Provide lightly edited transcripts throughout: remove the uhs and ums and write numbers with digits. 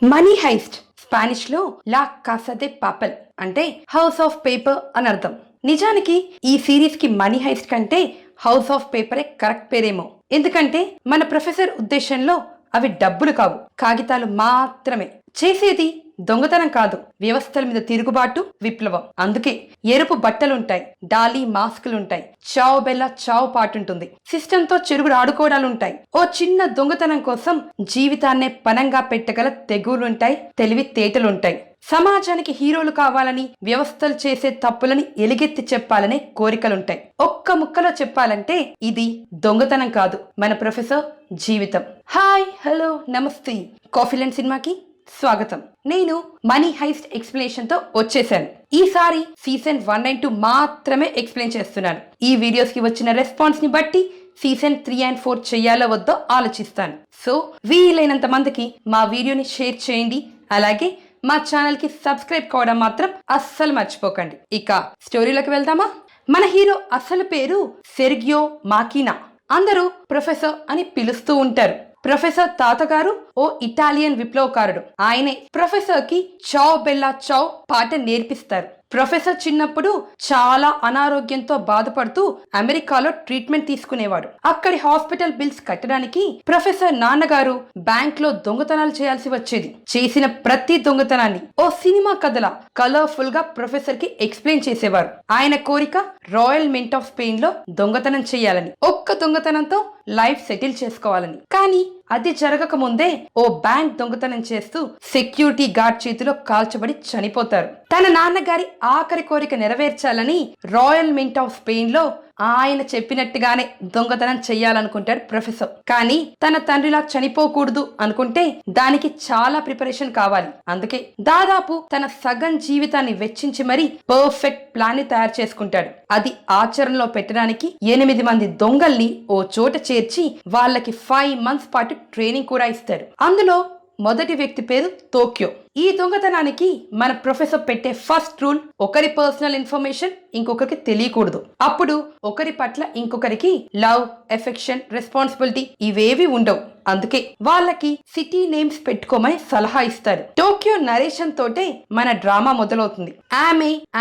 Money heist Spanish లో లా Kasa they papal అంటే house of paper అని అర్థం. నిజానికి ఈ సిరీస్ కి మనీ హైస్ట్ కంటే హౌస్ ఆఫ్ పేపరే కరెక్ట్ పేరేమో. ఎందుకంటే మన ప్రొఫెసర్ ఉద్దేశంలో అవి డబ్బులు కావు, కాగితాలు మాత్రమే. చేసేది దొంగతనం కాదు, వ్యవస్థల మీద తిరుగుబాటు, విప్లవం. అందుకే ఎరుపు బట్టలుంటాయి, డాలీ మాస్కులుంటాయి, చావు బెల్ల చావు పాటుంటుంది, సిస్టమ్ తో చెరుగుడు ఆడుకోవడాలుంటాయి. ఓ చిన్న దొంగతనం కోసం జీవితాన్నే పనంగా పెట్టగల తెగులుంటాయి, తెలివితేటలుంటాయి. సమాజానికి హీరోలు కావాలని, వ్యవస్థలు చేసే తప్పులని ఎలుగెత్తి చెప్పాలనే కోరికలుంటాయి. ఒక్క ముక్కలో చెప్పాలంటే ఇది దొంగతనం కాదు, మన ప్రొఫెసర్ జీవితం. హాయ్, హలో, నమస్తే. కాఫీ ల్యాండ్ సినిమాకి స్వాగతం. నేను మనీ హైస్ట్ ఎక్స్ప్లెనేషన్ తో వచ్చేసాను. ఈసారి సీజన్ 1 and 2 మాత్రమే ఎక్స్ప్లెయిన్ చేస్తున్నాను. ఈ వీడియోస్ కి వచ్చిన రెస్పాన్స్ ని బట్టి సీజన్ 3 and 4 చెయ్యాలో వద్దో ఆలోచిస్తాను. సో వీలైనంత మందికి మా వీడియోని షేర్ చేయండి. అలాగే మా ఛానల్ కి సబ్స్క్రైబ్ కావడం మాత్రం అస్సలు మర్చిపోకండి. ఇక స్టోరీలోకి వెళ్దామా? మన హీరో అసలు పేరు సెర్గియో మాకినా. అందరూ ప్రొఫెసర్ అని పిలుస్తూ ఉంటారు. ప్రొఫెసర్ తాతగారు ఓ ఇటాలియన్ విప్లవకారుడు. ఆయనే ప్రొఫెసర్ కి చావ్ బెల్లా చావ్ పాట నేర్పిస్తారు. ప్రొఫెసర్ చిన్నప్పుడు చాలా అనారోగ్యంతో బాధపడుతూ అమెరికాలో ట్రీట్మెంట్ తీసుకునేవాడు. అక్కడి హాస్పిటల్ బిల్స్ కట్టడానికి ప్రొఫెసర్ నాన్నగారు బ్యాంక్ లో దొంగతనాలు చేయాల్సి వచ్చేది. చేసిన ప్రతి దొంగతనాన్ని ఓ సినిమా కథలా కలర్ఫుల్ గా ప్రొఫెసర్ కి ఎక్స్ప్లెయిన్ చేసేవారు. ఆయన కోరిక రాయల్ మింట్ ఆఫ్ స్పెయిన్ లో దొంగతనం చేయాలని, ఒక్క దొంగతనంతో లైఫ్ సెటిల్ చేసుకోవాలని. కానీ అది జరగక ముందే ఓ బ్యాంక్ దొంగతనం చేస్తూ సెక్యూరిటీ గార్డ్ చేతిలో కాల్చబడి చనిపోతారు. తన నాన్నగారి ఆఖరి కోరిక నెరవేర్చాలని రాయల్ మింట్ ఆఫ్ స్పెయిన్ లో ఆయన చెప్పినట్టుగానే దొంగతనం చెయ్యాలనుకుంటాడు ప్రొఫెసర్. కానీ తన తండ్రిలా చనిపోకూడదు అనుకుంటే దానికి చాలా ప్రిపరేషన్ కావాలి. అందుకే దాదాపు తన సగం జీవితాన్ని వెచ్చించి మరీ పర్ఫెక్ట్ ప్లాన్ ని తయారు చేసుకుంటాడు. అది ఆచరణలో పెట్టడానికి 8 మంది దొంగల్ని ఓ చోట చేర్చి వాళ్ళకి 5 months పాటు ట్రైనింగ్ కూడా ఇస్తాడు. అందులో మొదటి వ్యక్తి పేరు టోక్యో. ఈ దొంగతనానికి మన ప్రొఫెసర్ పెట్టే ఫస్ట్ రూల్, ఒకరి పర్సనల్ ఇన్ఫర్మేషన్ ఇంకొకరికి తెలియకూడదు. అప్పుడు ఒకరి పట్ల ఇంకొకరికి లవ్, ఎఫెక్షన్, రెస్పాన్సిబిలిటీ ఇవేవి ఉండవు. అందుకే వాళ్ళకి సిటీ నేమ్స్ పెట్టుకోమని సలహా ఇస్తారు. టోక్యో నరేషన్ తోటే మన డ్రామా మొదలవుతుంది.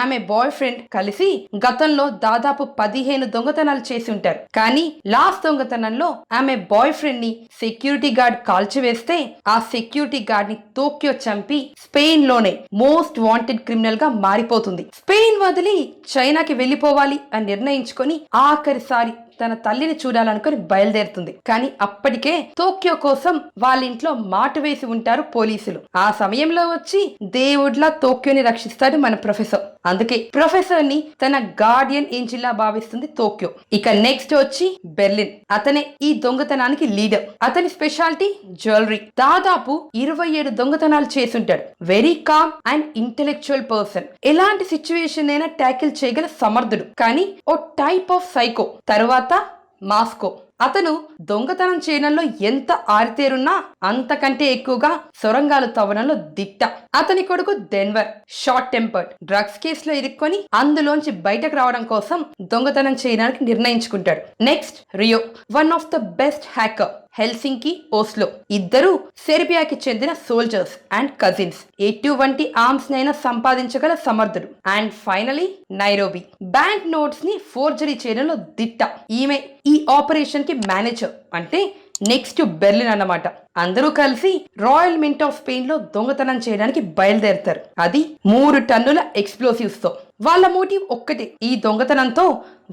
ఆమె బాయ్ ఫ్రెండ్ కలిసి గతంలో దాదాపు 15 దొంగతనాలు చేసి ఉంటారు. కానీ లాస్ట్ దొంగతనంలో ఆమె బాయ్ ఫ్రెండ్ ని సెక్యూరిటీ గార్డ్ కాల్చివేస్తే ఆ సెక్యూరిటీ గార్డ్ ని టోక్యో చంపి స్పెయిన్ లోనే మోస్ట్ వాంటెడ్ క్రిమినల్ గా మారిపోతుంది. స్పెయిన్ వదిలి చైనాకి వెళ్లిపోవాలి అని నిర్ణయించుకొని ఆఖరిసారి తన తల్లిని చూడాలనుకుని బయలుదేరుతుంది. కానీ అప్పటికే టోక్యో కోసం వాళ్ళ ఇంట్లో మాటు వేసి ఉంటారు పోలీసులు. ఆ సమయంలో వచ్చి దేవుడ్లా టోక్యోని రక్షిస్తాడు మన ప్రొఫెసర్. అందుకే ప్రొఫెసర్ ని తన గార్డియన్ ఏంజిల్ లా భావిస్తుంది టోక్యో. ఇక నెక్స్ట్ వచ్చి బెర్లిన్. అతనే ఈ దొంగతనానికి లీడర్. అతని స్పెషాలిటీ జ్యువెలరీ. దాదాపు 27 దొంగతనాలు చేసుంటాడు. Very calm and intellectual person. ఎలాంటి సిచ్యువేషన్ అయినా ట్యాకిల్ చేయగల సమర్థుడు. కానీ ఓ టైప్ ఆఫ్ సైకో. తరువాత మాస్కో. అతను దొంగతనం చేయడంలో ఎంత ఆరితేరున్నా అంతకంటే ఎక్కువగా సొరంగాలు తవ్వడంలో దిట్ట. అతని కొడుకు డెన్వర్ షార్ట్ టెంపర్డ్, డ్రగ్స్ కేసులో ఇరుక్కొని అందులోంచి బయటకు రావడం కోసం దొంగతనం చేయడానికి నిర్ణయించుకుంటాడు. Next Rio, one of the best hacker. Helsinki, Oslo. ఇద్దరు సెర్బియాకి చెందిన సోల్జర్స్ అండ్ కజిన్స్. ఎటువంటి ఆర్మ్స్ నైనా సంపాదించగల సమర్థుడు. And finally Nairobi. Bank notes ని ఫోర్జరీ చేయడంలో దిట్ట. ఈమె ఈ ఆపరేషన్ కి మేనేజర్. అంటే నెక్స్ట్ బెర్లిన్ అన్నమాట. అందరూ కలిసి రాయల్ మింట్ ఆఫ్ స్పెయిన్ లో దొంగతనం చేయడానికి బయలుదేరుతారు. అది 3 టన్నుల ఎక్స్ప్లోసివ్స్ తో. వాళ్ళ మోటివ్ ఒక్కటే, ఈ దొంగతనంతో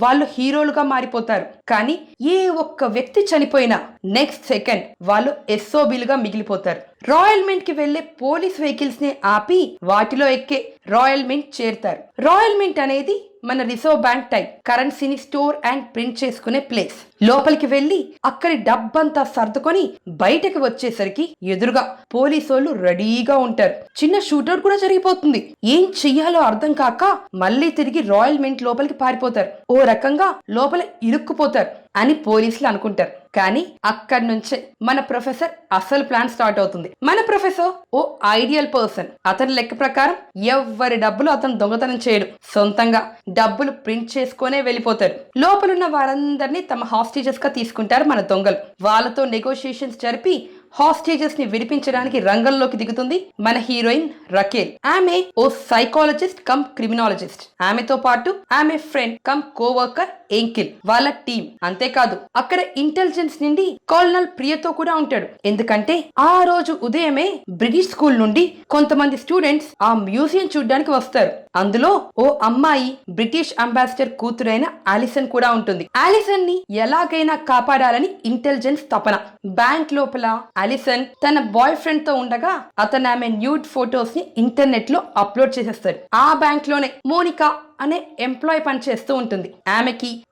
వాళ్ళు హీరోలుగా మారిపోతారు. కానీ ఏ ఒక్క వ్యక్తి చనిపోయినా నెక్స్ట్ సెకండ్ వాళ్ళు ఎస్ఓబీలుగా మిగిలిపోతారు. రాయల్ మింట్ కి వెళ్లే పోలీస్ వెహికల్స్ ని ఆపి వాటిలో ఎక్కే రాయల్ మింట్ చేరుతారు. రాయల్ మింట్ అనేది మన రిజర్వ్ బ్యాంక్ టైప్ కరెన్సీని స్టోర్ అండ్ ప్రింట్ చేసుకునే ప్లేస్. లోపలికి వెళ్లి అక్కడి డబ్బంతా సర్దుకొని బయటకు వచ్చేసరికి ఎదురుగా పోలీసోళ్ళు రెడీగా ఉంటారు. చిన్న షూటౌట్ కూడా జరిగిపోతుంది. ఏం చెయ్యాలో అర్థం కాక మళ్ళీ తిరిగి రాయల్ మింట్ లోపలికి పారిపోతారు. ఓ రకంగా లోపల ఇరుక్కుపోతారు అని పోలీసులు అనుకుంటారు. కానీ అక్కడి నుంచే మన ప్రొఫెసర్ అసలు ప్లాన్ స్టార్ట్ అవుతుంది. మన ప్రొఫెసర్ ఓ ఐడియల్ పర్సన్. అతని లెక్క ప్రకారం ఎవ్వరి డబ్బులు అతను దొంగతనం చేయడు. సొంతంగా డబ్బులు ప్రింట్ చేసుకునే వెళ్ళిపోతారు. లోపలున్న వారందరినీ తమ హాస్టేజెస్ గా తీసుకుంటారు మన దొంగలు. వాళ్ళతో నెగోషియేషన్స్ జరిపి హాస్టేజెస్ ని విడిపించడానికి రంగంలోకి దిగుతుంది మన హీరోయిన్ రకేల్. ఆమె ఓ సైకాలజిస్ట్ కమ్ క్రిమినాలజిస్ట్. ఆమెతో పాటు ఆమె ఫ్రెండ్ కమ్ కోవర్కర్ ఏంకిల్ వాళ్ళ టీం. అంతేకాదు అక్కడ ఇంటెలిజెన్స్ నుండి కల్నల్ ప్రియతో కూడా ఉంటాడు. ఎందుకంటే ఆ రోజు ఉదయమే బ్రిటిష్ స్కూల్ నుండి కొంతమంది స్టూడెంట్స్ ఆ మ్యూజియం చూడడానికి వస్తారు. అందులో ఓ అమ్మాయి బ్రిటిష్ అంబాసిడర్ కూతురైన ఆలిసన్ కూడా ఉంటుంది. ఆలిసన్ ని ఎలాగైనా కాపాడాలని ఇంటెలిజెన్స్ తపన. బ్యాంక్ లోపల ఆలిసన్ తన బాయ్ ఫ్రెండ్ తో ఉండగా అతను ఆమె న్యూడ్ ఫొటోస్ ని ఇంటర్నెట్ లో అప్లోడ్ చేసేస్తారు. ఆ బ్యాంక్ లోనే మోనికా అనే ఎంప్లాయ్ పనిచేస్తూ ఉంటుంది.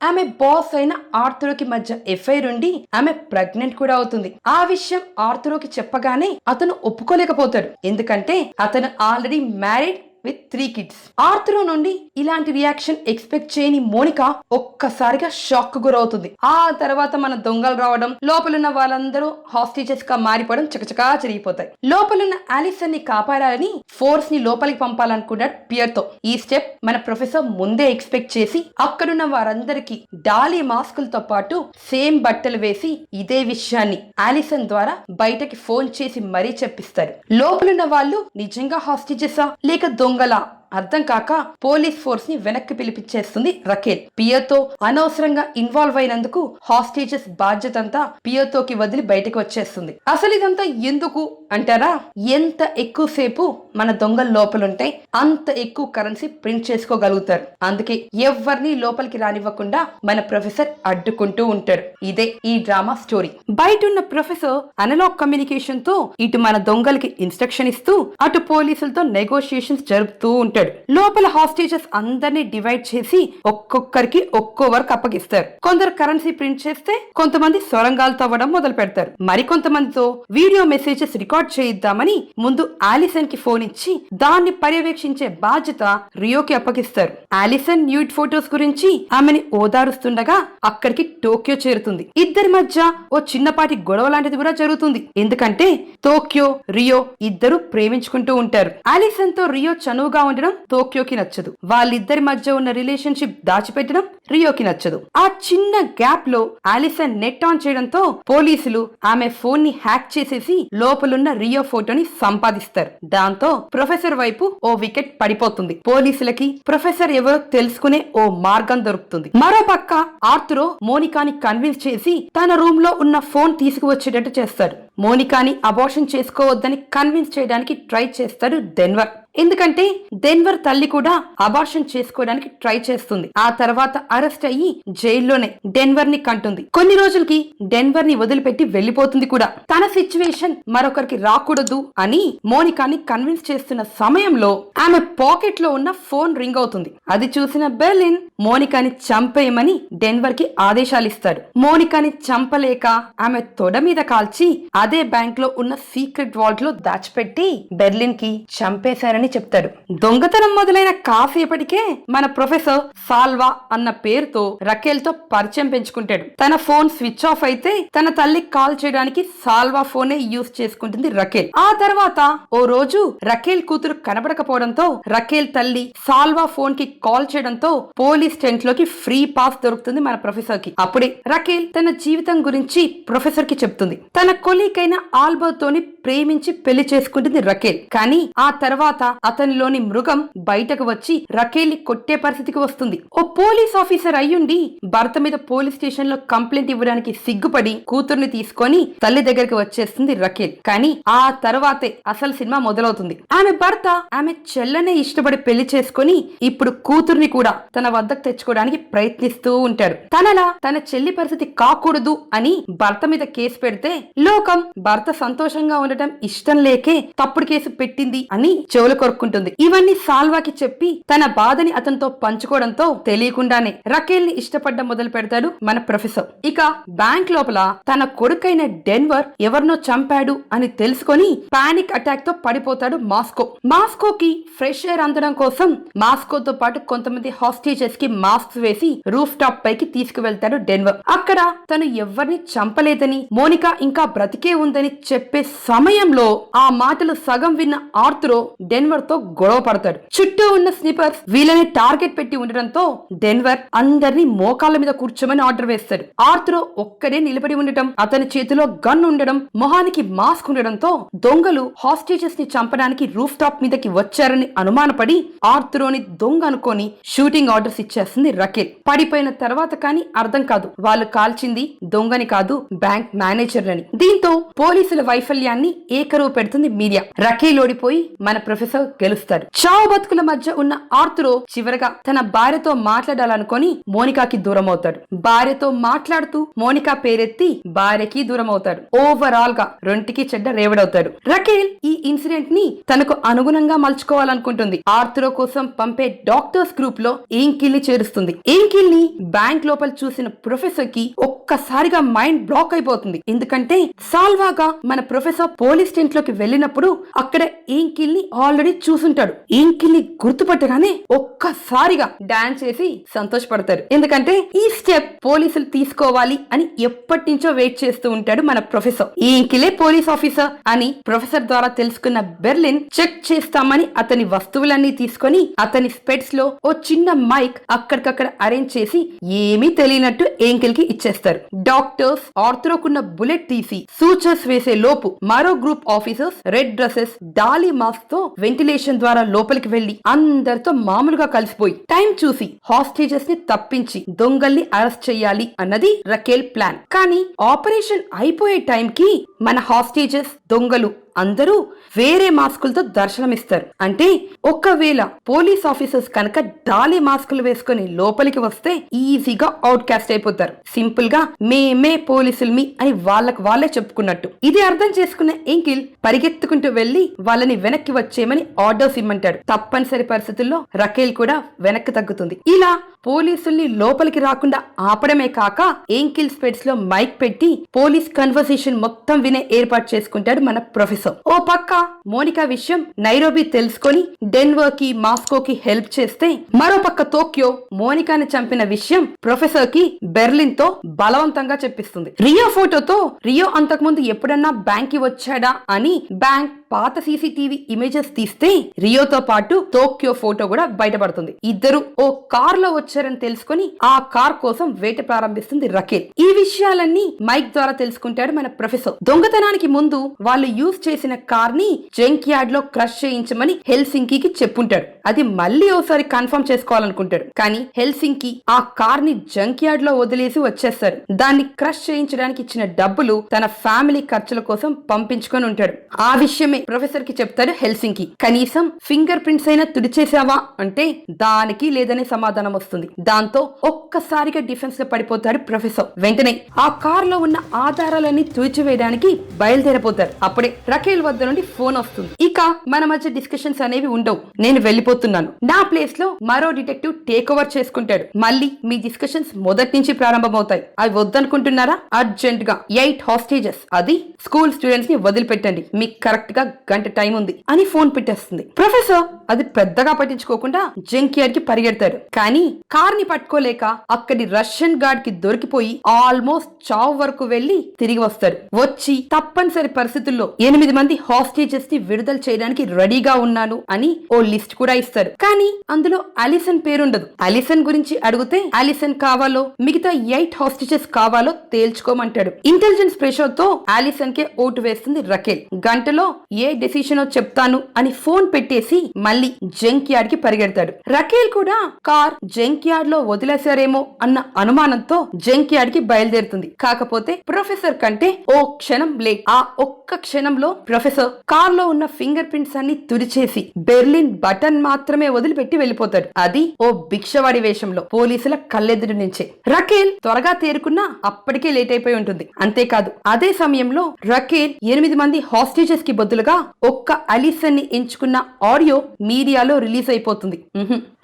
ఆమె బాస్ అయిన ఆర్థురోకి మధ్య ఎఫ్ఐఆర్ ఉండి ఆమె ప్రెగ్నెంట్ కూడా అవుతుంది. ఆ విషయం ఆర్థురోకి చెప్పగానే అతను ఒప్పుకోలేకపోతాడు. ఎందుకంటే అతను ఆల్రెడీ మ్యారీడ్ విత్ 3 kids. ఆర్థురో నుండి ఇలాంటి రియాక్షన్ ఎక్స్పెక్ట్ చేయని మోనికా ఒక్కసారిగా షాక్ కు గురవుతుంది. ఆ తర్వాత మన దొంగలు రావడం, లోపలున్న వాళ్ళందరూ హాస్టేజెస్ గా మారిపోవడం చకచకా జరిగిపోతాయి. లోపలున్న ఆలిసన్ ని కాపాడాలని ఫోర్స్ ని లోపలికి పంపాలనుకున్నాడు పియర్ తో. ఈ స్టెప్ మన ప్రొఫెసర్ ముందే ఎక్స్పెక్ట్ చేసి అక్కడున్న వారందరికీ డాలీ మాస్కులతో పాటు సేమ్ బట్టలు వేసి ఇదే విషయాన్ని ఆలిసన్ ద్వారా బయటకి ఫోన్ చేసి మరీ చెప్పిస్తారు. లోపలున్న వాళ్ళు నిజంగా హాస్టేజెసా లేక దొంగలా అర్థం కాక పోలీస్ ఫోర్స్ ని వెనక్కి పిలిపించేస్తుంది రకేల్. పియోతో అనవసరంగా ఇన్వాల్వ్ అయినందుకు హాస్టేజెస్ బాధ్యత అంతా పియోతోకి వదిలి బయటకు వచ్చేస్తుంది. అసలు ఇదంతా ఎందుకు అంటారా? ఎంత ఎక్కువసేపు మన దొంగల లోపలుంటే అంత ఎక్కువ కరెన్సీ ప్రింట్ చేసుకోగలుగుతారు. అందుకే ఎవరిని లోపలికి రానివ్వకుండా మన ప్రొఫెసర్ అడ్డుకుంటూ ఉంటాడు. ఇదే ఈ డ్రామా స్టోరీ. బయట ఉన్న ప్రొఫెసర్ అనలాగ్ కమ్యూనికేషన్ తో ఇటు మన దొంగలకి ఇన్స్ట్రక్షన్ ఇస్తూ అటు పోలీసులతో నెగోషియేషన్స్ జరుపుతూ ఉంటాడు. లోపల హాస్టేజెస్ అందరినీ డివైడ్ చేసి ఒక్కొక్కరికి ఒక్కో వర్క్ అప్పగిస్తారు. కొందరు కరెన్సీ ప్రింట్ చేస్తే కొంతమంది సొరంగాలు తవ్వడం మొదలు పెడతారు. మరికొంతమందితో వీడియో మెసేజెస్ రికార్డ్ చేయిద్దామని ముందు ఆలిసన్ కి ఫోన్ ఇచ్చి దాన్ని పర్యవేక్షించే బాధ్యత రియోకి అప్పగిస్తారు. ఆలిసన్ న్యూడ్ ఫొటోస్ గురించి ఆమెని ఓదారుస్తుండగా అక్కడికి టోక్యో చేరుతుంది. ఇద్దరి మధ్య ఓ చిన్నపాటి గొడవ లాంటిది కూడా జరుగుతుంది. ఎందుకంటే టోక్యో రియో ఇద్దరు ప్రేమించుకుంటూ ఉంటారు. ఆలిసన్ తో రియో చనువుగా ఉండడం టోక్యోకి నచ్చదు. వాళ్ళిద్దరి మధ్య ఉన్న రిలేషన్షిప్ దాచిపెట్టడం రియోకి నచ్చదు. ఆ చిన్న గ్యాప్ లో ఆలిసన్ నెట్ ఆన్ చేయడంతో పోలీసులు ఆమె ఫోన్ ని హ్యాక్ చేసేసి లోపలున్న రియో ఫోటోని సంపాదిస్తారు. దాంతో ప్రొఫెసర్ వైపు ఓ వికెట్ పడిపోతుంది. పోలీసులకి ప్రొఫెసర్ ఎవరో తెలుసుకునే ఓ మార్గం దొరుకుతుంది. మరోపక్క ఆర్థురో మోనికాని కన్విన్స్ చేసి తన రూమ్ లో ఉన్న ఫోన్ తీసుకువచ్చేటట్టు చేస్తాడు. మోనికాని అబార్షన్ చేసుకోవద్దని కన్విన్స్ చేయడానికి ట్రై చేస్తాడు డెన్వర్. ఎందుకంటే డెన్వర్ తల్లి కూడా అబార్షన్ చేసుకోవడానికి ట్రై చేస్తుంది. ఆ తర్వాత అరెస్ట్ అయ్యి జైల్లోనే డెన్వర్ ని కంటుంది. కొన్ని రోజులకి డెన్వర్ ని వదిలిపెట్టి వెళ్లిపోతుంది కూడా. తన సిచ్యువేషన్ మరొకరికి రాకూడదు అని మోనికాని కన్విన్స్ చేస్తున్న సమయంలో ఆమె పాకెట్ లో ఉన్న ఫోన్ రింగ్ అవుతుంది. అది చూసిన బెర్లిన్ మోనికాని చంపేయమని డెన్వర్ కి ఆదేశాలు ఇస్తాడు. మోనికాని చంపలేక ఆమె తొడ మీద కాల్చి అదే బ్యాంక్ లో ఉన్న సీక్రెట్ వాల్ట్ లో దాచిపెట్టి బెర్లిన్ కి చంపేశారని చెప్తాడు. దొంగతనం మొదలైన కాసేపటికే మన ప్రొఫెసర్ సాల్వా అన్న పేరుతో రకేల్ తో పరిచయం పెంచుకుంటాడు. తన ఫోన్ స్విచ్ ఆఫ్ అయితే తన తల్లి కాల్ చేయడానికి సాల్వా ఫోనే యూజ్ చేసుకుంటుంది రకేల్. ఆ తర్వాత ఓ రోజు రకేల్ కూతురు కనబడకపోవడంతో రకేల్ తల్లి సాల్వా ఫోన్ కి కాల్ చేయడంతో పోలీస్ టెంట్ లోకి ఫ్రీ పాస్ దొరుకుతుంది మన ప్రొఫెసర్ కి. అప్పుడే రకేల్ తన జీవితం గురించి ప్రొఫెసర్ కి చెప్తుంది. తన కొలీగ్ అయిన ఆల్బర్తోని ప్రేమించి పెళ్లి చేసుకుంటుంది రకేల్. కానీ ఆ తర్వాత అతనిలోని మృగం బయటకు వచ్చి రకేల్ ని కొట్టే పరిస్థితికి వస్తుంది. ఓ పోలీస్ ఆఫీసర్ అయ్యుండి భర్త మీద పోలీస్ స్టేషన్ లో కంప్లైంట్ ఇవ్వడానికి సిగ్గుపడి కూతుర్ని తీసుకొని తల్లి దగ్గరికి వచ్చేస్తుంది రకేల్. కానీ ఆ తర్వాతే అసలు సినిమా మొదలవుతుంది. ఆమె భర్త ఆమె చెల్లెనే ఇష్టపడి పెళ్లి చేసుకుని ఇప్పుడు కూతుర్ని కూడా తన వద్దకు తెచ్చుకోవడానికి ప్రయత్నిస్తూ ఉంటాడు. తనలా తన చెల్లి పరిస్థితి కాకూడదు అని భర్త మీద కేసు పెడితే లోకం భర్త సంతోషంగా ఉండటం ఇష్టం లేకే తప్పుడు కేసు పెట్టింది అని చెవులు కొరుక్కుంటుంది. ఇవన్నీ సాల్వాకి చెప్పి తన బాధని అతనితో పంచుకోవడంతో తెలియకుండానే రకేల్ ని ఇష్టపడ్డం మొదలు పెడతాడు మన ప్రొఫెసర్. ఇక బ్యాంక్ లోపల తన కొడుకైన డెన్వర్ ఎవరినో చంపాడు అని తెలుసుకొని పానిక్ అటాక్ తో పడిపోతాడు మాస్కో. మాస్కోకి ఫ్రెష్ ఎయిర్ అందడం కోసం మాస్కోతో పాటు కొంతమంది హాస్టేజెస్ కి మాస్క్ వేసి రూఫ్ టాప్ పైకి తీసుకువెళ్తాడు డెన్వర్. అక్కడ తను ఎవరిని చంపలేదని మోనికా ఇంకా బ్రతికే ఉందని చెప్పే సమయంలో ఆ మాటలు సగం విన్న ఆర్థురో డెన్వర్ తో గొడవ పడతాడు. చుట్టూ ఉన్న స్నిపర్స్ వీళ్ళని టార్గెట్ పెట్టి ఉండటంతో డెన్వర్ అందరినీ మోకాళ్ళ మీద కూర్చోమని ఆర్డర్ వేస్తాడు. ఆర్థురో ఒక్కడే నిలబడి ఉండటం, అతని చేతిలో గన్ ఉండడం, మొహానికి మాస్క్ ఉండడంతో దొంగలు హాస్టేజెస్ ని చంపడానికి రూఫ్ టాప్ మీదకి వచ్చారని అనుమానపడి ఆర్థురోని దొంగ అనుకోని షూటింగ్ ఆర్డర్స్ ఇచ్చేస్తుంది రకేల్. పడిపోయిన తర్వాత కానీ అర్థం కాదు వాళ్ళు కాల్చింది దొంగని కాదు బ్యాంక్ మేనేజర్ అని. దీంతో పోలీసుల వైఫల్యాన్ని ఏకరువు పెడుతుంది మీడియా. రకేల్ ఓడిపోయి మన ప్రొఫెసర్ గెలుస్తాడు. చావు బతుకుల మధ్య ఉన్న ఆర్థురో చివరగా తన భార్యతో మాట్లాడాలనుకొని మోనికాకి దూరం అవుతాడు. భార్యతో మాట్లాడుతూ మోనికా పేరెత్తి భార్యకి దూరం అవుతాడు. ఓవరాల్ గా రెంటికి చెడ్డ రేవడవుతాడు. రకేల్ ఈ ఇన్సిడెంట్ ని తనకు అనుగుణంగా మలుచుకోవాలనుకుంటుంది. ఆర్థురో కోసం పంపే డాక్టర్స్ గ్రూప్ లో ఏంకిల్ ని చేరుస్తుంది. ఏంకిల్ ని బ్యాంక్ లోపల చూసిన ప్రొఫెసర్ కి ఒక్కసారిగా మైండ్ బ్లాక్ అయిపోతుంది. ఎందుకంటే సాల్వాగా మన ప్రొఫెసర్ పోలీస్ స్టేషన్ లోకి వెళ్ళినప్పుడు అక్కడ ఏంకిల్ ని ఆల్రెడీ చూసుంటాడు. ఏంకిల్ ని గుర్తుపట్టగానే ఒక్కసారిగా డాన్స్ చేసి సంతోషపడతారు. ఎందుకంటే ఈ స్టెప్ పోలీసులు తీసుకోవాలి అని ఎప్పటి నుంచో వెయిట్ చేస్తూ ఉంటాడు మన ప్రొఫెసర్. ఏంకిలే పోలీస్ ఆఫీసర్ అని ప్రొఫెసర్ ద్వారా తెలుసుకున్న బెర్లిన్ చెక్ చేస్తామని అతని వస్తువులన్నీ తీసుకొని అతని స్పెట్స్ లో ఓ చిన్న మైక్ అక్కడికక్కడ అరేంజ్ చేసి ఏమీ తెలియనట్టు ఏంకిల్ కి ఇచ్చేస్తారు. డాక్టర్స్ ఆర్థురోకున్న బుల్లెట్ తీసి సూచర్స్ వేసే లోపు మరో group officers red dresses Dolly mask తో వెంటిలేషన్ ద్వారా లోపలికి వెళ్లి అందరితో మామూలుగా కలిసిపోయి టైం చూసి హాస్టేజెస్ ని తప్పించి దొంగల్ని అరెస్ట్ చేయాలి అన్నది రకేల్ ప్లాన్. కానీ ఆపరేషన్ అయిపోయే టైం కి మన హాస్టేజెస్ దొంగలు అందరూ వేరే మాస్కులతో దర్శనమిస్తారు. అంటే ఒకవేళ పోలీస్ ఆఫీసర్స్ కనుక డాలీ మాస్కులు వేసుకుని లోపలికి వస్తే ఈజీగా అవుట్ కాస్ట్ అయిపోతారు. సింపుల్ గా మేమే పోలీసుల్మి అని వాళ్ళే చెప్పుకున్నట్టు. ఇది అర్థం చేసుకున్న ఎంకిల్ పరిగెత్తుకుంటూ వెళ్లి వాళ్ళని వెనక్కి వచ్చేయమని ఆర్డర్స్ ఇమ్మంటాడు. తప్పనిసరి పరిస్థితుల్లో రకేల్ కూడా వెనక్కి తగ్గుతుంది. ఇలా పోలీసుల్ని లోపలికి రాకుండా ఆపడమే కాక ఏంకిల్ స్పెట్స్ లో మైక్ పెట్టి పోలీస్ కన్వర్సేషన్ మొత్తం వినే ఏర్పాటు చేసుకుంటాడు మన ప్రొఫెసర్. ఓ పక్క మోనికా విషయం నైరోబి తెలుసుకొని డెన్వర్ కి మాస్కోకి హెల్ప్ చేస్తే, మరో పక్క టోక్యో మోనికాని చంపిన విషయం ప్రొఫెసర్ కి బెర్లిన్ తో బలవంతంగా చెప్పిస్తుంది. రియో ఫోటోతో రియో అంతకుముందు ఎప్పుడన్నా బ్యాంక్ కి వచ్చాడా అని బ్యాంక్ పాత సీసీటీవీ ఇమేజెస్ తీస్తే రియోతో పాటు టోక్యో ఫోటో కూడా బయటపడుతుంది. ఇద్దరు ఓ కార్ లో వచ్చారని తెలుసుకొని ఆ కార్ కోసం వేట ప్రారంభిస్తుంది రకేల్. ఈ విషయాలన్నీ మైక్ ద్వారా తెలుసుకుంటాడు మన ప్రొఫెసర్. దొంగతనానికి ముందు వాళ్ళు యూజ్ చేసిన కార్ ని జంక్ యార్డ్ లో క్రష్ చేయించమని హెల్సింకీకి చెప్పుంటాడు. అది మళ్ళీ ఓసారి కన్ఫర్మ్ చేసుకోవాలనుకుంటాడు. కానీ హెల్సింకీ ఆ కార్ ని జంక్ యార్డ్ లో వదిలేసి వచ్చేస్తారు. దాన్ని క్రష్ చేయించడానికి ఇచ్చిన డబ్బులు తన ఫ్యామిలీ ఖర్చుల కోసం పంపించుకొని ఉంటాడు. ఆ విషయమే ప్రొఫెసర్ కి చెప్తాడు హెల్సింకీ. కనీసం ఫింగర్ ప్రింట్స్ అయినా తుడిచేసావా అంటే దానికి లేదనే సమాధానం వస్తుంది. దాంతో ఒక్కసారిగా డిఫెన్స్ లో పడిపోతాడు ప్రొఫెసర్. వెంటనే ఆ కార్ లో ఉన్న ఆధారాలన్నీ తుడిచివేయడానికి బయలుదేరిపోతారు. అప్పుడే రకేల్ వద్ద నుండి ఫోన్ వస్తుంది. ఇక మన మధ్య డిస్కషన్స్ అనేవి ఉండవు, నేను వెళ్ళిపోతున్నాను. నా ప్లేస్ లో మరో డిటెక్టివ్ టేక్ ఓవర్ చేసుకుంటాడు. మళ్ళీ మీ డిస్కషన్స్ మొదటి నుంచి ప్రారంభమవుతాయి. అవి వద్దనుకుంటున్నారా? అర్జెంట్ గా 8 హాస్టేజెస్ అది స్కూల్ స్టూడెంట్స్ ని వదిలిపెట్టండి, మీకు కరెక్ట్ గా గంట టైం ఉంది అని ఫోన్ పెట్టేస్తుంది. ప్రొఫెసర్ అది పెద్దగా పట్టించుకోకుండా జంక్ యార్డ్ కి పరిగెడతాడు. కానీ కార్ ని పట్టుకోలేక అక్కడి రష్యన్ గార్డ్ కి దొరికిపోయి ఆల్మోస్ట్ చావు వరకు వెళ్లి తిరిగి వస్తాడు. వచ్చి తప్పనిసరి పరిస్థితుల్లో 8 మంది హాస్టేజెస్ ని విడుదల చేయడానికి రెడీగా ఉన్నాను అని ఓ లిస్ట్ కూడా ఇస్తారు. కానీ అందులో అలిసన్ పేరుండదు. అలిసన్ గురించి అడిగితే అలిసన్ కావాలో మిగతా 8 హాస్టేజెస్ కావాలో తేల్చుకోమంటాడు. ఇంటెలిజెన్స్ ప్రెషర్ తో అలిసన్ కే ఓటు వేస్తుంది రకేల్. గంటలో ఏ డెసిషన్ చెప్తాను అని ఫోన్ పెట్టేసి మళ్ళీ జంక్ యార్డ్ కి పరిగెడతాడు. రకేల్ కూడా కార్ జంక్ యార్డ్ లో వదిలేశారేమో అన్న అనుమానంతో జంక్ యార్డ్ కి బయలుదేరుతుంది. కాకపోతే ప్రొఫెసర్ కంటే ఓ క్షణం లేట్. ఆ ఒక్క క్షణంలో ప్రొఫెసర్ కార్ లో ఉన్న ఫింగర్ ప్రింట్స్ అన్ని తుడిచేసి బెర్లిన్ బటన్ మాత్రమే వదిలిపెట్టి వెళ్ళిపోతాడు. అది ఓ భిక్షవాడి వేషంలో పోలీసుల కళ్ళెదురు నుంచే. రకేల్ త్వరగా తేరుకున్నా అప్పటికే లేట్ అయిపోయి ఉంటుంది. అంతేకాదు అదే సమయంలో రకేల్ 8 మంది హాస్టేజెస్ కి బదులుగా ఒక్క అలిసన్ ని ఎంచుకున్న ఆడియో మీడియాలో రిలీజ్ అయిపోతుంది.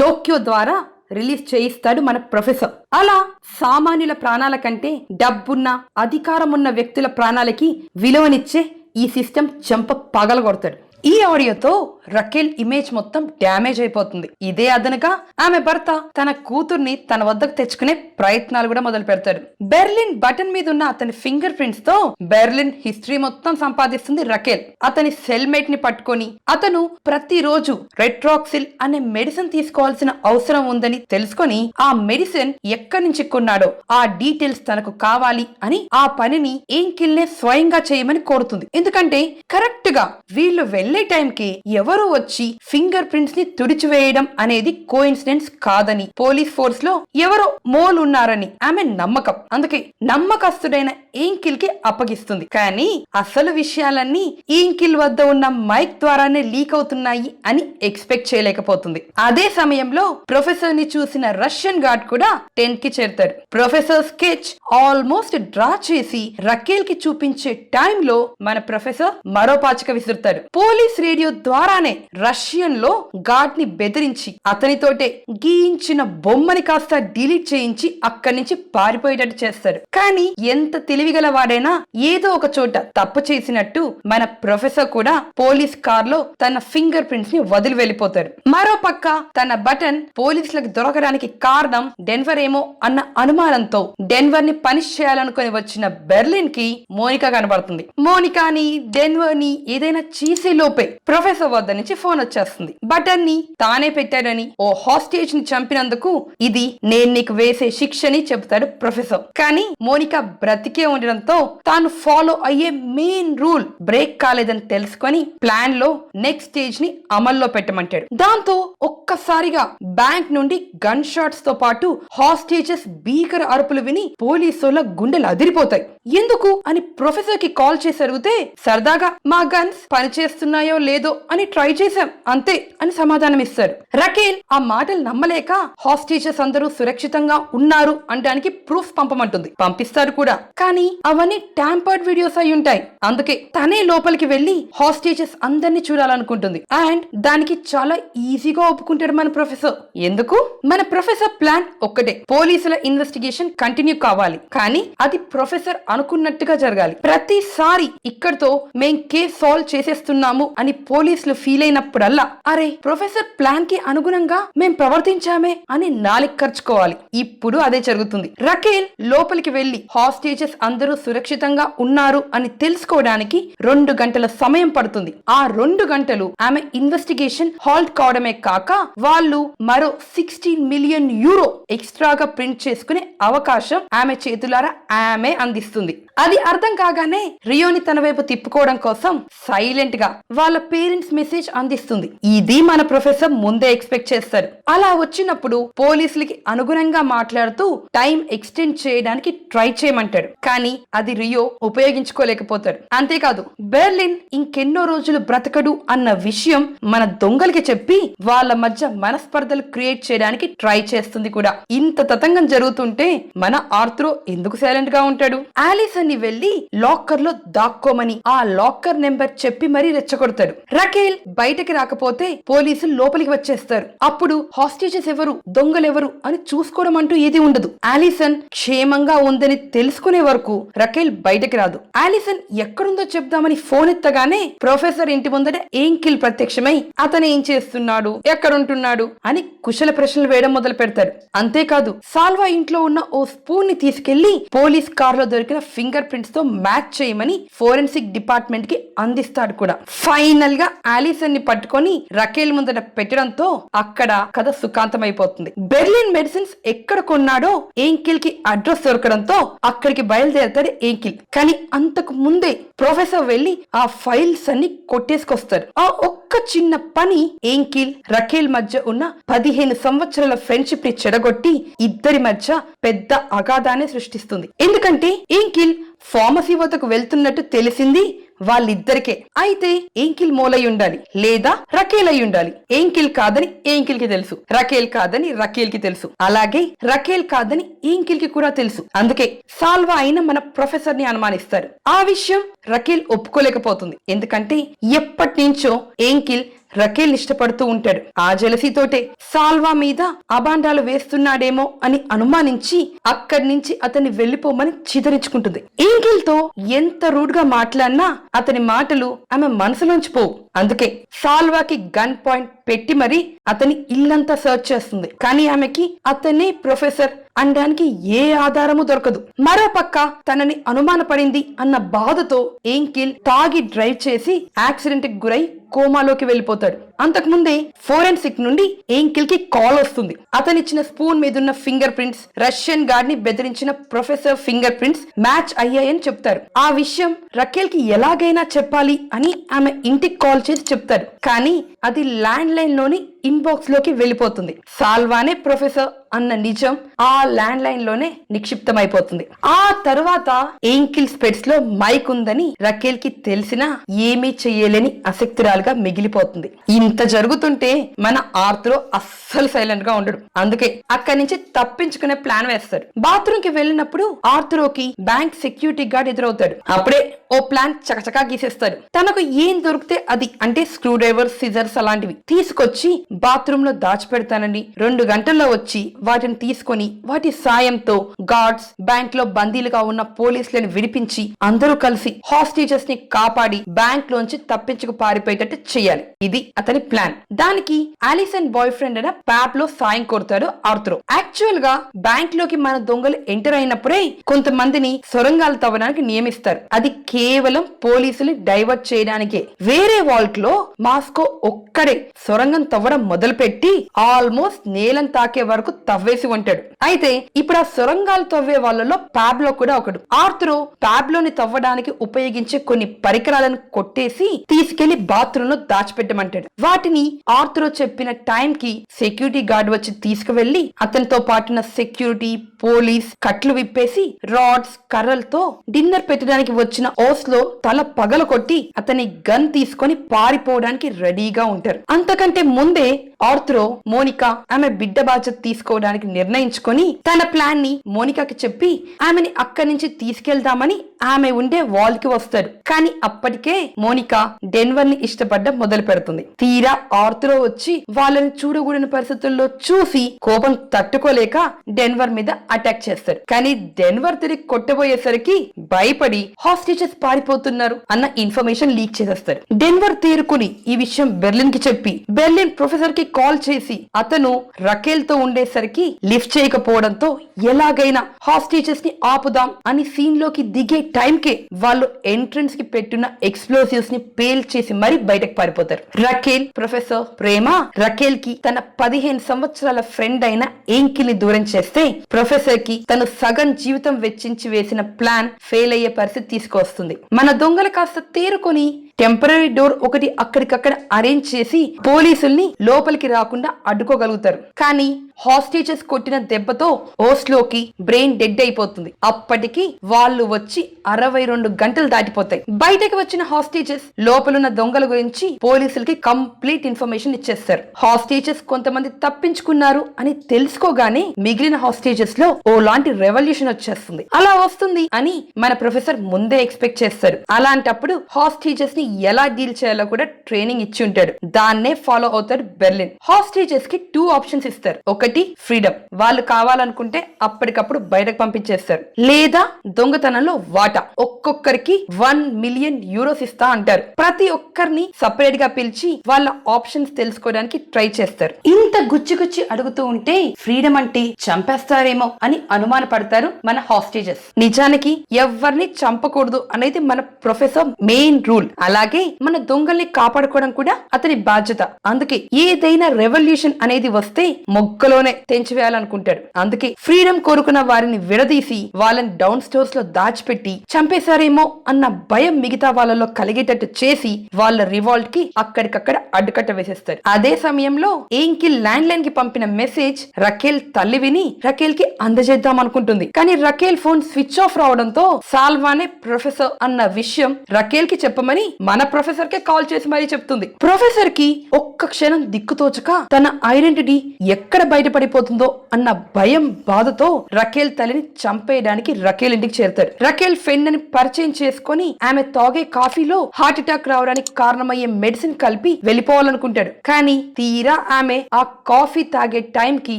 టోక్యో ద్వారా రిలీజ్ చేయిస్తాడు మన ప్రొఫెసర్. అలా సామాన్యుల ప్రాణాల కంటే డబ్బున్న అధికారం ఉన్న వ్యక్తుల ప్రాణాలకి విలువనిచ్చే ఈ సిస్టమ్ చెంప పగలగొడతాడు. ఈ ఆడియోతో రకేల్ ఇమేజ్ మొత్తం డ్యామేజ్ అయిపోతుంది. ఇదే అదనగా ఆమె భర్త తన కూతుర్ని తన వద్దకు తెచ్చుకునే ప్రయత్నాలు కూడా మొదలు పెడతాడు. బెర్లిన్ బటన్ మీద ఉన్న అతని ఫింగర్ ప్రింట్స్ తో బెర్లిన్ హిస్టరీ మొత్తం సంపాదిస్తుంది రకేల్. అతని సెల్మేట్ ని పట్టుకొని అతను ప్రతిరోజు రెట్రాక్సిల్ అనే మెడిసిన్ తీసుకోవాల్సిన అవసరం ఉందని తెలుసుకొని ఆ మెడిసిన్ ఎక్కడి నుంచి కొన్నాడో ఆ డీటెయిల్స్ తనకు కావాలి అని ఆ పనిని ఏంకిల్ నే స్వయంగా చేయమని కోరుతుంది. ఎందుకంటే కరెక్ట్ గా వీళ్ళు వెళ్లే టైంకి ఎవరో వచ్చి ఫింగర్ ప్రింట్స్ ని తుడిచివేయడం అనేది కోఇన్సిడెన్స్ కాదని, పోలీస్ ఫోర్స్ లో ఎవరో మోల్ ఉన్నారని ఆమె నమ్మకం. అందుకే నమ్మకస్తుడైన ఏంకిల్ కి అప్పగిస్తుంది. కానీ అసలు విషయాలన్నీ ఏంకిల్ వద్ద ఉన్న మైక్ ద్వారానే లీక్ అవుతున్నాయి అని ఎక్స్పెక్ట్ చేయలేకపోతుంది. అదే సమయంలో ప్రొఫెసర్ ని చూసిన రష్యన్ గార్డ్ కూడా టెంట్ కి చేరుతాడు. ప్రొఫెసర్ స్కెచ్ ఆల్మోస్ట్ డ్రా చేసి రకేల్ కి చూపించే టైంలో మన ప్రొఫెసర్ మరో పాచిక విసురుతాడు. పోలీస్ రేడియో ద్వారానే రష్యన్ లో గార్డ్ ని బెదిరించి అతనితోటే గీయించిన బొమ్మని కాస్త డిలీట్ చేయించి అక్కడి నుంచి పారిపోయేటట్టు చేస్తాడు. కానీ ఎంత తెలివిగల వాడైనా ఏదో ఒక చోట తప్పు చేసినట్టు మన ప్రొఫెసర్ కూడా పోలీస్ కార్ లో తన ఫింగర్ ప్రింట్స్ ని వదిలి వెళ్ళిపోతాడు. మరో పక్క తన బటన్ పోలీసులకు దొరకడానికి కారణం డెన్వర్ ఏమో అన్న అనుమానంతో డెన్వర్ ని పనిష్ చేయాలనుకుని వచ్చిన బెర్లిన్ కి మోనికా కనబడుతుంది. మోనికాని డెన్వర్ ని ఏదైనా చేసే లోపే ప్రొఫెసర్ వద్ద నుంచి ఫోన్ వచ్చేస్తుంది. బటన్ ని తానే పెట్టాడని, ఓ హాస్టేజ్ ని చంపినందుకు ఇది నేను నీకు వేసే శిక్షని చెబుతాడు ప్రొఫెసర్. కానీ మోనికా బ్రతికే ఉండడంతో తాను ఫాలో అయ్యే మెయిన్ రూల్ బ్రేక్ కాలేదని తెలుసుకొని ప్లాన్ లో నెక్స్ట్ స్టేజ్ ని అమల్లో పెట్టమంటాడు. దాంతో ఒక్కసారిగా బ్యాంక్ నుండి గన్ షాట్స్ తో పాటు హాస్టేజెస్ భీకర అరుపులు విని పోలీసుల గుండెలు అదిరిపోతాయి. ఎందుకు అని ప్రొఫెసర్ కి కాల్ చేసి అడిగితే సరదాగా మా గన్స్ పనిచేస్తున్నాయో లేదో అని ట్రై చేశాం అంతే అని సమాధానం ఇస్తారు. రకేల్ ఆ మాటలు నమ్మలేక హాస్టేజెస్ అందరూ సురక్షితంగా ఉన్నారు అనడానికి ప్రూఫ్ పంపమంటుంది. పంపిస్తారు కూడా. కానీ అవన్నీ ట్యాంపర్డ్ వీడియోస్ అయి ఉంటాయి. అందుకే తనే లోపలికి వెళ్లి హాస్టేజెస్ అందరినీ చూడాలనుకుంటుంది. అండ్ దానికి చాలా ఈజీగా ఒప్పుకుంటాడు మన ప్రొఫెసర్. ఎందుకు? మన ప్రొఫెసర్ ప్లాన్ ఒక్కటే, పోలీసుల ఇన్వెస్టిగేషన్ కంటిన్యూ కావాలి. కానీ అది ప్రొఫెసర్ అనుకున్నట్టుగా జరగాలి. ప్రతిసారి ఇక్కడతో మేం కేస్ సాల్వ్ చేసేస్తున్నాము అని పోలీసులు ఫీల్ అయినప్పుడల్లా అరే ప్రొఫెసర్ ప్లాన్ కి అనుగుణంగా మేం ప్రవర్తించామే అని నాలిక ఖర్చుకోవాలి. ఇప్పుడు అదే జరుగుతుంది. రకేల్ లోపలికి వెళ్లి హాస్టేజెస్ అందరూ సురక్షితంగా ఉన్నారు అని తెలుసుకోవడానికి 2 గంటల సమయం పడుతుంది. ఆ 2 గంటలు ఆమె ఇన్వెస్టిగేషన్ హాల్ట్ కావడమే కాక వాళ్ళు మరో 16 మిలియన్ యూరో ఎక్స్ట్రాగా ప్రింట్ చేసుకునే అవకాశం ఆమె చేతులారా ఆమె అందిస్తుంది. అది అర్థం కాగానే రియోని తన వైపు తిప్పుకోవడం కోసం సైలెంట్ గా వాళ్ళ పేరెంట్స్ మెసేజ్ అందిస్తుంది. ఇది మన ప్రొఫెసర్ ముందే ఎక్స్పెక్ట్ చేస్తారు. అలా వచ్చినప్పుడు పోలీసులకి అనుగుణంగా మాట్లాడుతూ టైం ఎక్స్టెండ్ చేయడానికి ట్రై చేయమంటాడు. కానీ అది రియో ఉపయోగించుకోలేకపోతాడు. అంతేకాదు బెర్లిన్ ఇంకెన్నో రోజులు బ్రతకడు అన్న విషయం మన దొంగలకి చెప్పి వాళ్ళ మధ్య మనస్పర్ధలు క్రియేట్ చేయడానికి ట్రై చేస్తుంది కూడా. ఇంత తతంగం జరుగుతుంటే మన ఆర్థ్రో ఎందుకు సైలెంట్ గా ఉంటాడు? ఆలిసన్ ని వెళ్లి లాకర్ లో దాక్కోమని ఆ లాకర్ నెంబర్ చెప్పి మరీ రెచ్చగొడతాడు. రకేల్ బయటకి రాకపోతే పోలీసులు లోపలికి వచ్చేస్తారు. అప్పుడు హాస్టేజెస్ ఎవరు, దొంగలెవరు అని చూసుకోవడం అంటూ ఏది ఉండదు. ఆలిసన్ క్షేమంగా ఉందని తెలుసుకునే వరకు రకేల్ బయటకి రాదు. ఆలిసన్ ఎక్కడుందో చెప్దామని ఫోన్ ఎత్తగానే ప్రొఫెసర్ ఇంటి ముందట ఏంకిల్ ప్రత్యక్షమై అతను ఏం చేస్తున్నాడు, ఎక్కడుంటున్నాడు అని కుశల ప్రశ్నలు వేయడం మొదలు పెడతాడు. అంతేకాదు సాల్వా ఇంట్లో ఉన్న ఓ స్పూన్ ని తీసుకెళ్లి పోలీస్ కార్ లో దొరికిన ఫింగర్ ప్రింట్స్ తో మ్యాచ్ చేయమని ఫోరెన్సిక్ డిపార్ట్మెంట్ కి అందిస్తాడు కూడా. ఫైనల్ గా ఆలిసన్ ని పట్టుకొని రకేల్ ముందట పెట్టడంతో అక్కడ కథ సుఖాంతం అయిపోతుంది. బెర్లిన్ మెడిసిన్స్ ఎక్కడ కొన్నాడో ఏంకిల్ కి అడ్రస్ దొరకడంతో అక్కడికి బయలుదేరతాడు ఏంకిల్. కానీ అంతకు ముందే ప్రొఫెసర్ వెళ్లి ఆ ఫైల్స్ అన్ని కొట్టేసుకొస్తారు. ఆ ఒక్క చిన్న పని ఏంకిల్ రకేల్ మధ్య ఉన్న 15 సంవత్సరాల ఫ్రెండ్షిప్ ని చెడగొట్టి ఇద్దరి మధ్య పెద్ద అగాధాన్ని సృష్టిస్తుంది. ఎందుకంటే ఏంకిల్ ఫార్మసీ వద్దకు వెళ్తున్నట్టు తెలిసింది వాళ్ళిద్దరికే. అయితే ఏంకిల్ మోలై ఉండాలి లేదా రకేల్ అయి ఉండాలి. ఏంకిల్ కాదని ఏంకిల్ కి తెలుసు, రకేల్ కాదని రకేల్ కి తెలుసు, అలాగే రకేల్ కాదని ఏంకిల్ కి కూడా తెలుసు. అందుకే సాల్వా అయిన మన ప్రొఫెసర్ ని అనుమానిస్తారు. ఆ విషయం రకేల్ ఒప్పుకోలేకపోతుంది. ఎందుకంటే ఎప్పటి నుంచో ఏంకిల్ రకేల్ ఇష్టపడుతూ ఉంటాడు. ఆ జెలసీతోటే సాల్వా మీద అబాండాలు వేస్తున్నాడేమో అని అనుమానించి అక్కడి నుంచి అతన్ని వెళ్లిపోమని చిదరించుకుంటుంది. ఏంగిల్ తో ఎంత రూడ్ గా మాట్లాడినా అతని మాటలు ఆమె మనసులోంచి పోవు. అందుకే సాల్వాకి గన్ పాయింట్ పెట్టి మరి అతని ఇల్లంతా సర్చ్ చేస్తుంది. కానీ ఆమెకి అతనే ప్రొఫెసర్ అనడానికి ఏ ఆధారము దొరకదు. మరో పక్క తనని అనుమానపడింది అన్న బాధతో ఏంకిల్ తాగి డ్రైవ్ చేసి యాక్సిడెంట్ కి గురై కోమాలోకి వెళ్లిపోతాడు. అంతకుముందే ఫోరెన్సిక్ నుండి ఏంకిల్ కి కాల్ వస్తుంది. అతనిచ్చిన స్పూన్ మీదున్న ఫింగర్ ప్రింట్స్ రష్యన్ గార్డ్ ని బెదిరించిన ప్రొఫెసర్ ఫింగర్ ప్రింట్స్ మ్యాచ్ అయ్యాయని చెప్తారు. ఆ విషయం రకేల్ కి ఎలాగైనా చెప్పాలి అని ఆమె ఇంటికి కాల్ చేసి చెప్తారు. కానీ అది ల్యాండ్ లైన్ లోని ఇన్బాక్స్ లోకి వెళ్లిపోతుంది. సాల్వానే ప్రొఫెసర్ అన్న నిజం ఆ ల్యాండ్ లైన్ లోనే నిక్షిప్తమైపోతుంది. ఆ తరువాత ఏంకిల్ స్పెట్స్ లో మైక్ ఉందని రకేల్ కి తెలిసినా ఏమీ చెయ్యలేని అశక్తురాలుగా మిగిలిపోతుంది. ఇంత జరుగుతుంటే మన ఆర్థరో అస్సలు సైలెంట్ గా ఉండడు. అందుకే అక్కడి నుంచి తప్పించుకునే ప్లాన్ వేస్తాడు. బాత్రూమ్ కి వెళ్ళినప్పుడు ఆర్థరోకి బ్యాంక్ సెక్యూరిటీ గార్డ్ ఎదురవుతాడు. అప్పుడే ఓ ప్లాన్ చకచకా గీసేస్తాడు. తనకు ఏం దొరికితే అది, అంటే స్క్రూ డ్రైవర్, సిజర్స్ అలాంటివి తీసుకొచ్చి బాత్రూమ్ లో దాచిపెడతానని 2 గంటల్లో వచ్చి వాటిని తీసుకొని వాటి సాయంతో గార్డ్స్ బ్యాంక్ లో బందీలుగా ఉన్న పోలీసులను విడిపించి అందరూ కలిసి హాస్టేజెస్ ని కాపాడి బ్యాంక్ లోంచి తప్పించుకు పారిపోయేటట్టు చేయాలి. ఇది అతని ప్లాన్. దానికి ఆలిసన్ బాయ్ ఫ్రెండ్ అయిన ప్యాప్ లో సాయం కోరుతాడు ఆర్థరో. యాక్చువల్ గా బ్యాంక్ లోకి మన దొంగలు ఎంటర్ అయినప్పుడే కొంతమందిని సొరంగాలు తవ్వడానికి నియమిస్తారు. అది కేవలం పోలీసులు డైవర్ట్ చేయడానికే. వేరే వాల్ట్ లో మాస్కో ఒక్కడే సొరంగం తవ్వడం మొదలుపెట్టి ఆల్మోస్ట్ నేలం తాకే వరకు తవ్వేసి ఉంటాడు. అయితే ఇప్పుడు ఆ సొరంగాలు తవ్వే వాళ్ళలో ప్యాబ్లో కూడా ఒకడు. ఆర్థరో ప్యాబ్లోని తవ్వడానికి ఉపయోగించే కొన్ని పరికరాలను కొట్టేసి తీసుకెళ్లి బాత్రూమ్ లో దాచిపెట్టమంటాడు. వాటిని ఆర్థరో చెప్పిన టైం కి సెక్యూరిటీ గార్డ్ వచ్చి తీసుకువెళ్లి అతనితో పాటున్న సెక్యూరిటీ, పోలీస్ కట్లు విప్పేసి రాడ్స్, కర్రలతో డిన్నర్ పెట్టడానికి వచ్చిన ఓస్ లో తల పగల కొట్టి అతని గన్ తీసుకొని పారిపోవడానికి రెడీగా ఉంటారు. అంతకంటే ముందే ఆర్థరో మోనికా ఆమె బిడ్డ బాధ్యత తీసుకోవడానికి నిర్ణయించుకొని తన ప్లాన్ ని మోనికాకి చెప్పి ఆమెని అక్కడి నుంచి తీసుకెళ్దామని ఆమె ఉండే వాల్ కి వస్తాడు. కానీ అప్పటికే మోనికా డెన్వర్ ని ఇష్టపడ్డం మొదలు పెడుతుంది. తీరా ఆర్థరో వచ్చి వాళ్ళని చూడకూడని పరిస్థితుల్లో చూసి కోపం తట్టుకోలేక డెన్వర్ మీద అటాక్ చేస్తాడు. కానీ డెన్వర్ తిరిగి కొట్టబోయేసరికి భయపడి హాస్టేజెస్ పారిపోతున్నారు అన్న ఇన్ఫర్మేషన్ లీక్ చేసేస్తారు. డెన్వర్ తేరుకుని ఈ విషయం బెర్లిన్ కి చెప్పి బెర్లిన్ ప్రొఫెసర్ కి కాల్ చేసి అతను రకేల్ తో ఉండేసరికి లిఫ్ట్ చేయకపోవడంతో ఎలాగైనా హాస్టేజెస్ ని ఆపుదాం అని సీన్ లోకి దిగే టైం కే వాళ్ళు ఎంట్రన్స్ కి పెట్టిన ఎక్స్ప్లోజివ్స్ ని పేల్ చేసి మరీ బయటకు పారిపోతారు. రకేల్, ప్రొఫెసర్ ప్రేమ రకేల్ కి తన 15 సంవత్సరాల ఫ్రెండ్ అయిన ఏంకిల్ ని దూరం చేస్తే ప్రొఫెసర్ కి తను సగం జీవితం వెచ్చించి వేసిన ప్లాన్ ఫెయిల్ అయ్యే పరిస్థితి తీసుకొస్తుంది. మన దొంగలు కాస్త తేరుకొని టెంపరరీ డోర్ ఒకటి అక్కడికక్కడ అరేంజ్ చేసి పోలీసుల్ని లోపలికి రాకుండా అడ్డుకోగలుగుతారు. కానీ హాస్టేజెస్ కొట్టిన దెబ్బతో ఓస్లోకి బ్రెయిన్ డెడ్ అయిపోతుంది. అప్పటికి వాళ్ళు వచ్చి 62 గంటలు దాటిపోతాయి. బయటకు వచ్చిన హాస్టేజెస్ లోపలున్న దొంగల గురించి పోలీసులకి కంప్లీట్ ఇన్ఫర్మేషన్ ఇచ్చేస్తారు. హాస్టేజెస్ కొంతమంది తప్పించుకున్నారు అని తెలుసుకోగానే మిగిలిన హాస్టేజెస్ లో ఓ లాంటి రెవల్యూషన్ వచ్చేస్తుంది. అలా వస్తుంది అని మన ప్రొఫెసర్ ముందే ఎక్స్పెక్ట్ చేస్తారు. అలాంటప్పుడు హాస్టేజెస్ ని ఎలా డీల్ చేయాలో కూడా ట్రైనింగ్ ఇచ్చి ఉంటాడు. దాన్నే ఫాలో అవుతాడు బెర్లిన్. హాస్టేజెస్ కి 2 ఆప్షన్స్ ఇస్తారు. ఒకటి ఫ్రీడమ్, వాళ్ళు కావాలనుకుంటే అప్పటికప్పుడు బయటకు పంపించేస్తారు. లేదా దొంగతనంలో వాటా, ఒక్కొక్కరికి 1 మిలియన్ యూరోస్ ఇస్తా అంటారు. ప్రతి ఒక్కరిని సపరేట్ గా పిలిచి వాళ్ళ ఆప్షన్స్ తెలుసుకోవడానికి ట్రై చేస్తారు. ఇంత గుచ్చి అడుగుతూ ఉంటే ఫ్రీడమ్ అంటే చంపేస్తారేమో అని అనుమాన పడతారు మన హాస్టేజెస్. నిజానికి ఎవరిని చంపకూడదు అనేది మన ప్రొఫెసర్ మెయిన్ రూల్. అలాగే మన దొంగల్ని కాపాడుకోవడం కూడా అతని బాధ్యత. అందుకే ఏదైనా రెవల్యూషన్ అనేది వస్తే మొగ్గలోనే తెంచివేయాలనుకుంటాడు. అందుకే ఫ్రీడమ్ కోరుకున్న వారిని విడదీసి వాళ్ళని డౌన్ స్టోర్స్ లో దాచిపెట్టి చంపేశారేమో అన్న భయం మిగతా వాళ్ళలో కలిగేటట్టు చేసి వాళ్ళ రివాల్ట్ కి అక్కడికక్కడ అడ్డుకట్ట వేసేస్తారు. అదే సమయంలో ఏంకిల్ ల్యాండ్ లైన్ కి పంపిన మెసేజ్ రకేల్ తల్లి విని రకేల్ కి అందజేద్దాం అనుకుంటుంది. కానీ రకేల్ ఫోన్ స్విచ్ ఆఫ్ రావడంతో సాల్వానే ప్రొఫెసర్ అన్న విషయం రకేల్ కి చెప్పమని మన ప్రొఫెసర్ కే కాల్ చేసి మరీ చెప్తుంది. ప్రొఫెసర్ కి ఒక్క క్షణం దిక్కుతోచక తన ఐడెంటిటీ ఎక్కడ బయటపడిపోతుందో అన్న భయం బాధతో రకేల్ తల్లిని చంపేయడానికి రకేల్ ఇంటికి చేరుతాడు. రకేల్ ఫ్రెండ్ ని పరిచయం చేసుకుని ఆమె తాగే కాఫీలో హార్ట్ అటాక్ రావడానికి కారణమయ్యే మెడిసిన్ కలిపి వెళ్ళిపోవాలనుకుంటాడు. కానీ తీరా ఆమె ఆ కాఫీ తాగే టైం కి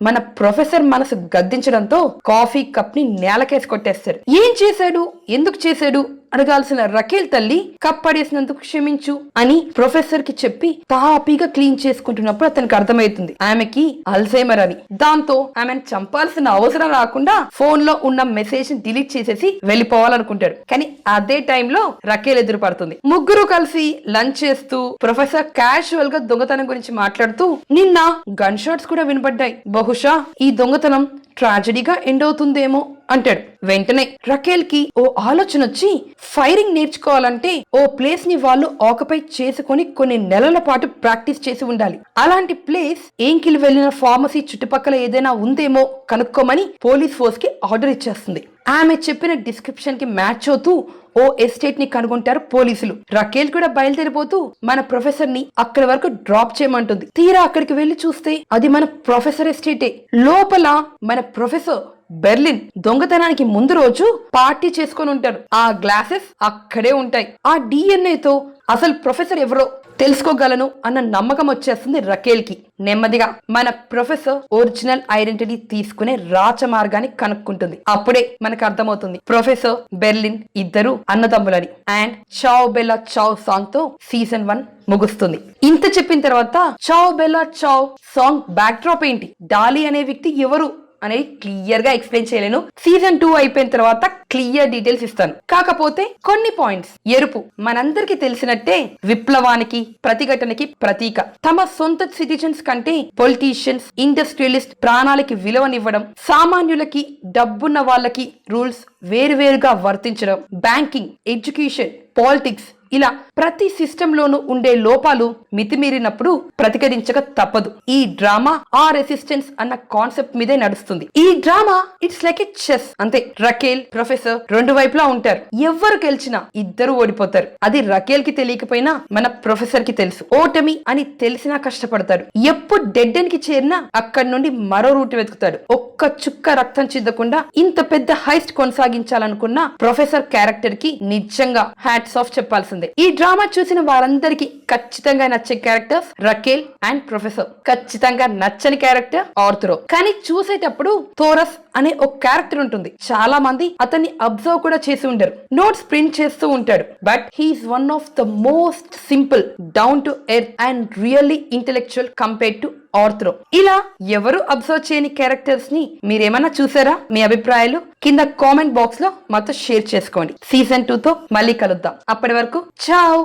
మన ప్రొఫెసర్ మనసు గద్దించడంతో కాఫీ కప్ ని నేలకేసి కొట్టేస్తారు. ఏం చేశాడు, ఎందుకు చేశాడు అడగాల్సిన రకేల్ తల్లి కప్పడేసినందుకు క్షమించు అని ప్రొఫెసర్ కి చెప్పి తాపీగా క్లీన్ చేసుకుంటున్నప్పుడు అతనికి అర్థమవుతుంది ఆమెకి అల్జైమర్ అని. దాంతో ఆమెను చంపాల్సిన అవసరం రాకుండా ఫోన్ లో ఉన్న మెసేజ్ ని డిలీట్ చేసేసి వెళ్ళిపోవాలనుకుంటాడు. కానీ అదే టైంలో రకేల్ ఎదురుపడుతుంది. ముగ్గురు కలిసి లంచ్ చేస్తూ ప్రొఫెసర్ క్యాజువల్ గా దొంగతనం గురించి మాట్లాడుతూ నిన్న గన్ షాట్స్ కూడా వినపడ్డాయి, బహుశా ఈ దొంగతనం ట్రాజడీగా ఎండ్ అవుతుందేమో అంటాడు. వెంటనే రకేల్ కి ఓ ఆలోచన వచ్చి ఫైరింగ్ నేర్చుకోవాలంటే ఓ ప్లేస్ ని వాళ్ళు ఆక్యుపై చేసుకుని కొన్ని నెలల పాటు ప్రాక్టీస్ చేసి ఉండాలి. అలాంటి ప్లేస్ ఏంకిల్ వెళ్లిన ఫార్మసీ చుట్టుపక్కల ఏదైనా ఉందేమో కనుక్కోమని పోలీస్ ఫోర్స్ కి ఆర్డర్ ఇచ్చేస్తుంది. ఆమె చెప్పిన డిస్క్రిప్షన్ కి మ్యాచ్ అవుతూ ఓ ఎస్టేట్ ని కనుగొంటారు పోలీసులు. రకేల్ కూడా బయలుదేరిపోతూ మన ప్రొఫెసర్ ని అక్కడి వరకు డ్రాప్ చేయమంటుంది. తీరా అక్కడికి వెళ్లి చూస్తే అది మన ప్రొఫెసర్ ఎస్టేటే. లోపల మన ప్రొఫెసర్ బెర్లిన్ దొంగతనానికి ముందు రోజు పార్టీ చేసుకొని ఉంటారు. ఆ గ్లాసెస్ అక్కడే ఉంటాయి. ఆ DNA తో అసలు ప్రొఫెసర్ ఎవరో తెలుసుకోగలను అన్న నమ్మకం వచ్చేస్తుంది రకేల్ కి. నెమ్మదిగా మన ప్రొఫెసర్ ఒరిజినల్ ఐడెంటిటీ తీసుకునే రాచమార్గాన్ని కనుక్కుంటుంది. అప్పుడే మనకు అర్థమవుతుంది ప్రొఫెసర్ బెర్లిన్ ఇద్దరు అన్నదమ్ములని. And ciao bella ciao song తో సీజన్ 1 ముగుస్తుంది. ఇంత చెప్పిన తర్వాత ciao bella ciao song backdrop ఏంటి, డాలీ అనే వ్యక్తి ఎవరు అనేది క్లియర్ గా ఎక్స్ప్లెయిన్ చేయలేను. సీజన్ 2 అయిపోయిన తర్వాత క్లియర్ డీటెయిల్స్ ఇస్తాను. కాకపోతే కొన్ని పాయింట్స్. ఎరుపు మనందరికి తెలిసినట్టే విప్లవానికి ప్రతిఘటనకి ప్రతీక. తమ సొంత సిటిజన్స్ కంటే పొలిటీషియన్స్, ఇండస్ట్రియలిస్ట్ ప్రాణాలకి విలువనివ్వడం, సామాన్యులకి డబ్బున్న వాళ్ళకి రూల్స్ వేరువేరుగా వర్తించడం, బ్యాంకింగ్, ఎడ్యుకేషన్, పాలిటిక్స్ ఇలా ప్రతి సిస్టమ్ లోనూ ఉండే లోపాలు మితిమీరినప్పుడు ప్రతిఘటించక తప్పదు. ఈ డ్రామా ఆ రెసిస్టెన్స్ అన్న కాన్సెప్ట్ మీదే నడుస్తుంది. ఈ drama it's like a chess అంతే. రకేల్ ప్రొఫెసర్ రెండు వైపులా ఉంటారు. ఎవ్వరు గెలిచినా ఇద్దరు ఓడిపోతారు. అది రకేల్ కి తెలియకపోయినా మన ప్రొఫెసర్ కి తెలుసు. ఓటమి అని తెలిసినా కష్టపడతాడు. ఎప్పుడు డెడ్ ఎండ్ కి చేరినా అక్కడి నుండి మరో రూట్ వెతుకుతాడు. ఒక్క చుక్క రక్తం చిద్దకుండా ఇంత పెద్ద హైస్ట్ కొనసాగించాలనుకున్న ప్రొఫెసర్ క్యారెక్టర్ కి నిజంగా హ్యాట్స్ ఆఫ్ చెప్పాల్సింది. ఈ డ్రామా చూసిన వారందరికీ ఖచ్చితంగా నచ్చే క్యారెక్టర్స్ రకేల్ అండ్ ప్రొఫెసర్. ఖచ్చితంగా నచ్చని క్యారెక్టర్ ఆర్థురో. కానీ చూసేటప్పుడు థోరస్ అనే ఒక క్యారెక్టర్ ఉంటుంది. చాలా మంది అతన్ని అబ్జర్వ్ కూడా చేసి ఉండరు. నోట్స్ ప్రింట్ చేస్తూ ఉంటాడు. But he's one of the most simple, down to earth and really intellectual compared to Arturo. ఇలా ఎవరు అబ్జర్వ్ చేయని క్యారెక్టర్స్ ని మీరేమన్నా చూసారా? మీ అభిప్రాయాలు కింద కామెంట్ బాక్స్ లో మాతో షేర్ చేసుకోండి. సీజన్ 2 తో మళ్ళీ కలుద్దాం. అప్పటి వరకు చావ్.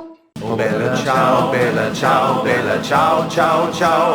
Bella ciao, bella ciao, bella ciao, ciao, ciao.